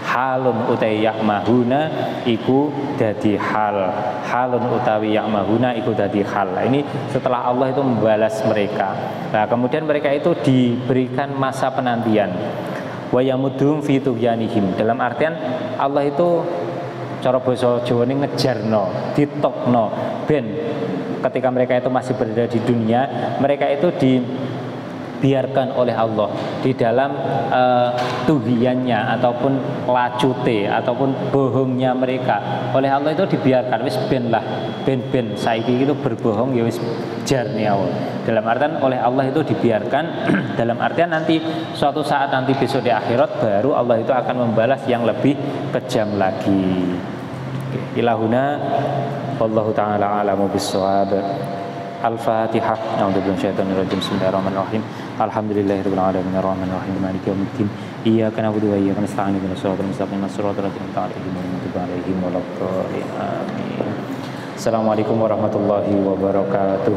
Speaker 1: halun utawi ya mahuna iku dadi halun utawi ya mahuna iku dadi hal. Ini setelah Allah itu membalas mereka. Nah kemudian mereka itu diberikan masa penantian, wa yamudhum fi tughyanihim, dalam artian Allah itu cara basa Jawane ngejarno, ditokno ben ketika mereka itu masih berada di dunia, mereka itu dibiarkan oleh Allah di dalam tughyannya ataupun lacute ataupun bohongnya mereka oleh Allah itu dibiarkan, wis ben saiki itu berbohong ya wis jarne awal. Dalam artian oleh Allah itu dibiarkan dalam artian nanti suatu saat nanti besok di akhirat baru Allah itu akan membalas yang lebih kejam lagi. Ilahuna wallahu ta'ala a'lamu bis-shawab. Al-Fatihah. A'udzubillahi minasyaitonir rajim. Bismillahirrahmanirrahim. Alhamdulillahirabbil alamin arrahmanir rahim maliki yaumiddin. Iyyaka na'budu wa iyyaka nasta'in ihdinas siratal mustaqim siratal ladzina an'amta 'alaihim ghairil maghdubi 'alaihim waladdallin. Assalamualaikum warahmatullahi wabarakatuh.